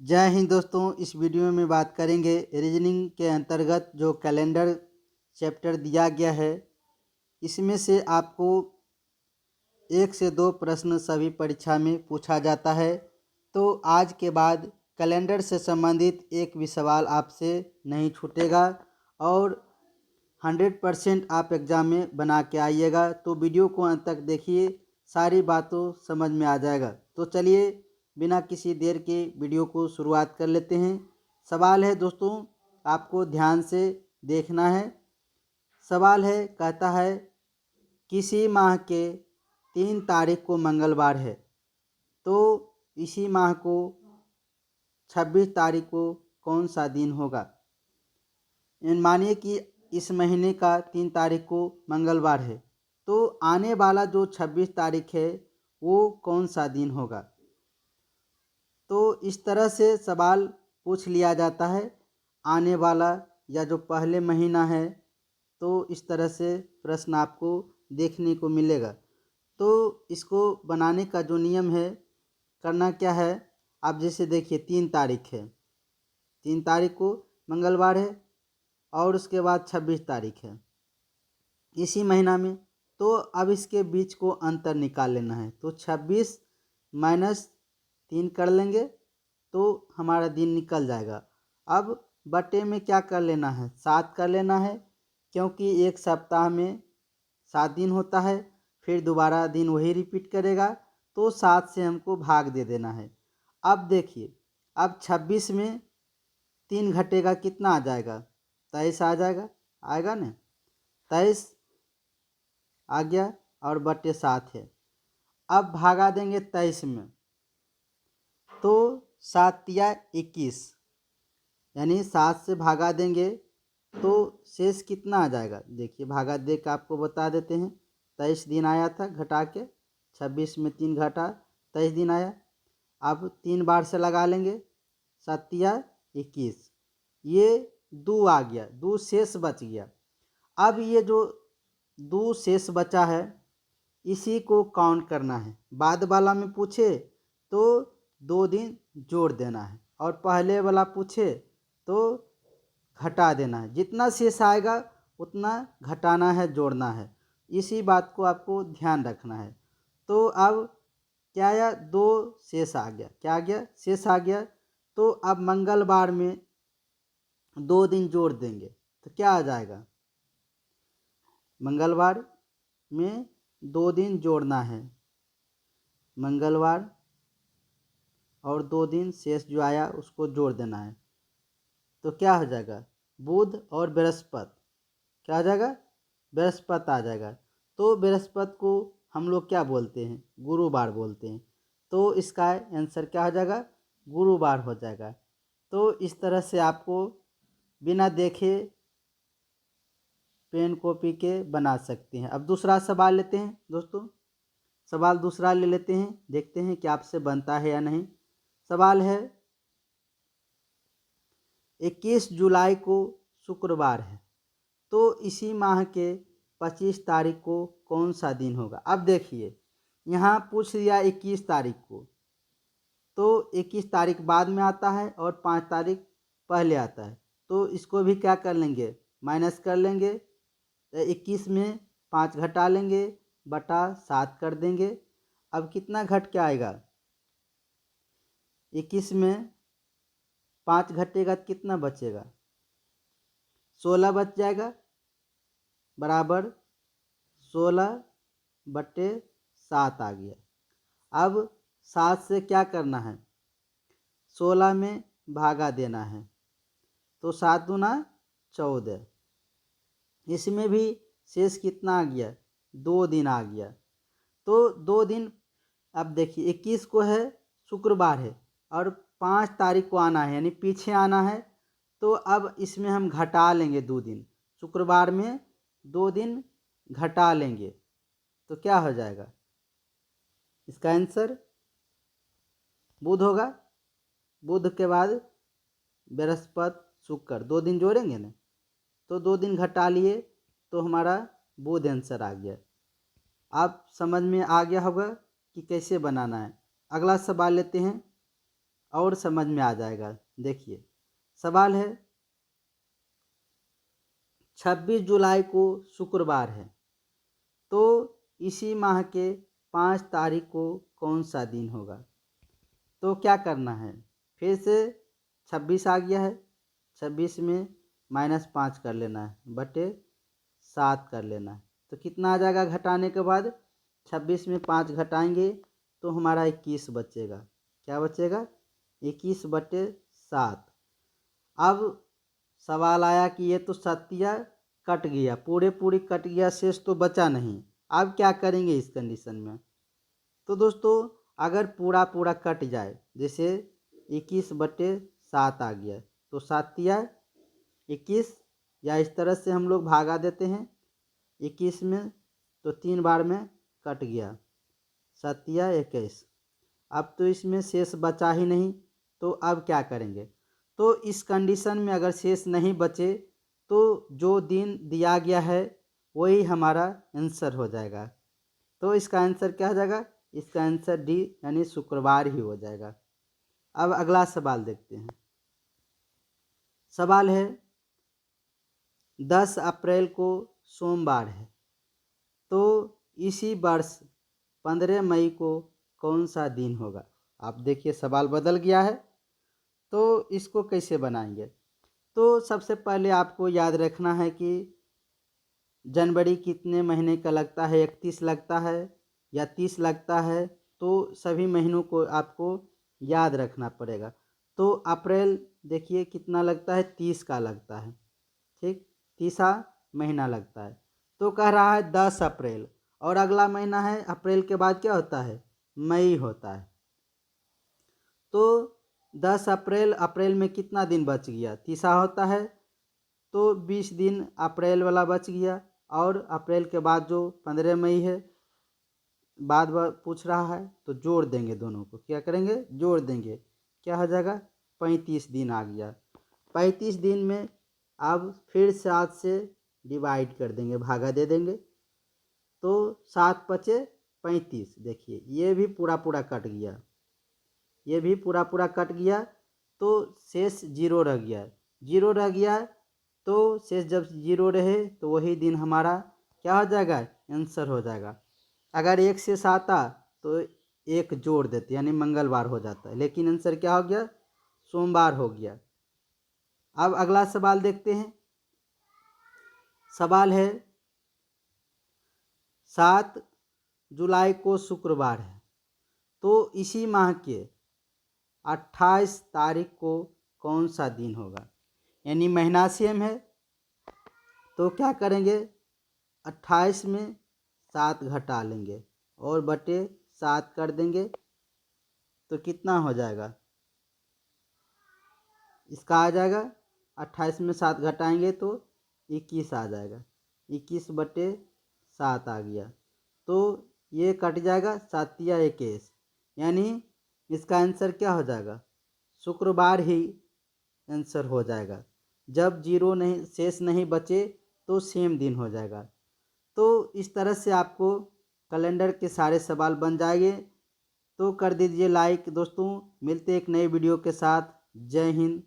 जय हिंद दोस्तों। इस वीडियो में बात करेंगे रीजनिंग के अंतर्गत जो कैलेंडर चैप्टर दिया गया है, इसमें से आपको 1 से 2 प्रश्न सभी परीक्षा में पूछा जाता है। तो आज के बाद कैलेंडर से संबंधित एक भी सवाल आपसे नहीं छूटेगा और 100% आप एग्ज़ाम में बना के आइएगा। तो वीडियो को अंत तक देखिए, सारी बातों समझ में आ जाएगा। तो चलिए बिना किसी देर के वीडियो को शुरुआत कर लेते हैं। सवाल है दोस्तों, आपको ध्यान से देखना है। सवाल है, कहता है किसी माह के 3 तारीख को मंगलवार है, तो इसी माह को 26 तारीख को कौन सा दिन होगा। मानिए कि इस महीने का 3 तारीख को मंगलवार है, तो आने वाला जो 26 तारीख है वो कौन सा दिन होगा। तो इस तरह से सवाल पूछ लिया जाता है। आने वाला या जो पहले महीना है, तो इस तरह से प्रश्न आपको देखने को मिलेगा। तो इसको बनाने का जो नियम है, करना क्या है, आप जैसे देखिए 3 तारीख है, 3 तारीख को मंगलवार है और उसके बाद 26 तारीख है इसी महीना में। तो अब इसके बीच को अंतर निकाल लेना है। तो 26 माइनस 3 कर लेंगे तो हमारा दिन निकल जाएगा। अब बटे में क्या कर लेना है, 7 कर लेना है, क्योंकि एक सप्ताह में 7 दिन होता है। फिर दोबारा दिन वही रिपीट करेगा, तो 7 से हमको भाग दे देना है। अब देखिए, अब 26 में 3 घटेगा, कितना आ जाएगा, 23 आ जाएगा, आएगा ना, 23 आ गया और बटे 7 है। अब भागा देंगे 23 में, तो 7 या 21, यानी 7 से भागा देंगे तो शेष कितना आ जाएगा। देखिए भागा दे के आपको बता देते हैं। 23 दिन आया था, घटा के 26 में 3 घटा 23 दिन आया। अब 3 बार से लगा लेंगे, 7 या 21, ये 2 आ गया, 2 शेष बच गया। अब ये जो 2 शेष बचा है, इसी को काउंट करना है। बाद वाला में पूछे तो 2 दिन जोड़ देना है, और पहले वाला पूछे तो घटा देना है। जितना शेष आएगा उतना घटाना है, जोड़ना है। इसी बात को आपको ध्यान रखना है। तो अब क्या आया, 2 शेष आ गया, क्या आ गया, शेष आ गया। तो अब मंगलवार में 2 दिन जोड़ देंगे तो क्या आ जाएगा, मंगलवार में 2 दिन जोड़ना है, मंगलवार और 2 दिन शेष जो आया उसको जोड़ देना है। तो क्या हो जाएगा, बुध और बृहस्पति, क्या आ जाएगा, बृहस्पति आ जाएगा। तो बृहस्पति को हम लोग क्या बोलते हैं, गुरुवार बोलते हैं। तो इसका आंसर क्या हो जाएगा, गुरुवार हो जाएगा। तो इस तरह से आपको बिना देखे पेन कॉपी के बना सकते हैं। अब दूसरा सवाल लेते हैं दोस्तों। सवाल दूसरा ले लेते हैं, देखते हैं कि आपसे बनता है या नहीं। सवाल है, 21 जुलाई को शुक्रवार है, तो इसी माह के 25 तारीख को कौन सा दिन होगा। अब देखिए यहाँ पूछ लिया 21 तारीख को, तो 21 तारीख बाद में आता है और 5 तारीख पहले आता है। तो इसको भी क्या कर लेंगे, माइनस कर लेंगे। 21 में 5 घटा लेंगे, बटा 7 कर देंगे। अब कितना घट के आएगा, 21 में 5 घटेगा तो कितना बचेगा, 16 बच जाएगा, बराबर 16 बटे 7 आ गया। अब 7 से क्या करना है, 16 में भागा देना है, तो 7 दूना 14। इसमें भी शेष कितना आ गया, 2 दिन आ गया। तो 2 दिन, अब देखिए 21 को है, शुक्रवार है, और 5 तारीख को आना है, यानी पीछे आना है। तो अब इसमें हम घटा लेंगे 2 दिन, शुक्रवार में 2 दिन घटा लेंगे, तो क्या हो जाएगा, इसका आंसर बुध होगा। बुध के बाद बृहस्पति शुक्र, 2 दिन जोड़ेंगे ना, तो 2 दिन घटा लिए तो हमारा बुध आंसर आ गया। आप समझ में आ गया होगा कि कैसे बनाना है। अगला सवाल लेते हैं। और समझ में आ जाएगा। देखिए सवाल है 26 जुलाई को शुक्रवार है, तो इसी माह के 5 तारीख को कौन सा दिन होगा। तो क्या करना है, फिर से 26 आ गया है, 26 में -5 कर लेना है बटे 7 कर लेना है। तो कितना आ जाएगा घटाने के बाद, 26 में 5 घटाएंगे तो हमारा 21 बचेगा। क्या बचेगा, 21 बटे 7। अब सवाल आया कि ये तो सत्या कट गया, पूरी कट गया, शेष तो बचा नहीं। अब क्या करेंगे इस कंडीशन में। तो दोस्तों अगर पूरा कट जाए, जैसे 21 बटे 7 आ गया, तो 7 21, या इस तरह से हम लोग भागा देते हैं 21 में, तो 3 बार में कट गया, 7 21। अब तो इसमें शेष बचा ही नहीं, तो अब क्या करेंगे। तो इस कंडीशन में अगर शेष नहीं बचे तो जो दिन दिया गया है वही हमारा आंसर हो जाएगा। तो इसका आंसर क्या हो जाएगा, इसका आंसर डी यानी शुक्रवार ही हो जाएगा। अब अगला सवाल देखते हैं। सवाल है 10 अप्रैल को सोमवार है, तो इसी वर्ष 15 मई को कौन सा दिन होगा। आप देखिए सवाल बदल गया है, तो इसको कैसे बनाएंगे। तो सबसे पहले आपको याद रखना है कि जनवरी कितने महीने का लगता है, 31 लगता है या 30 लगता है। तो सभी महीनों को आपको याद रखना पड़ेगा। तो अप्रैल देखिए कितना लगता है, 30 का लगता है, ठीक, 30वां महीना लगता है। तो कह रहा है 10 अप्रैल, और अगला महीना है अप्रैल के बाद क्या होता है, मई होता है। तो 10 अप्रैल, अप्रैल में कितना दिन बच गया, 30 होता है, तो 20 दिन अप्रैल वाला बच गया। और अप्रैल के बाद जो 15 मई है, बाद पूछ रहा है, तो जोड़ देंगे दोनों को, क्या करेंगे, जोड़ देंगे, क्या हो जाएगा, 35 दिन आ गया। 35 दिन में अब फिर 7 से डिवाइड कर देंगे, भागा दे देंगे, तो 7 पचे 35। देखिए ये भी पूरा कट गया, ये भी पूरा कट गया, तो शेष 0 रह गया, 0 रह गया। तो शेष जब 0 रहे तो वही दिन हमारा क्या हो जाएगा, आंसर हो जाएगा। अगर 1 शेष आता तो 1 जोड़ देते यानी मंगलवार हो जाता है, लेकिन आंसर क्या हो गया, सोमवार हो गया। अब अगला सवाल देखते हैं। सवाल है 7 जुलाई को शुक्रवार है, तो इसी माह के 28 तारीख को कौन सा दिन होगा। यानी महीना सेम है, तो क्या करेंगे, 28 में 7 घटा लेंगे और बटे 7 कर देंगे, तो कितना हो जाएगा, इसका आ जाएगा 28 में 7 घटाएंगे तो 21 आ जाएगा, 21 बटे 7 आ गया। तो ये कट जाएगा, 7 21, यानी इसका आंसर क्या हो जाएगा, शुक्रवार ही आंसर हो जाएगा। जब 0 नहीं, शेष नहीं बचे तो सेम दिन हो जाएगा। तो इस तरह से आपको कैलेंडर के सारे सवाल बन जाएंगे। तो कर दीजिए लाइक दोस्तों, मिलते एक नए वीडियो के साथ। जय हिंद,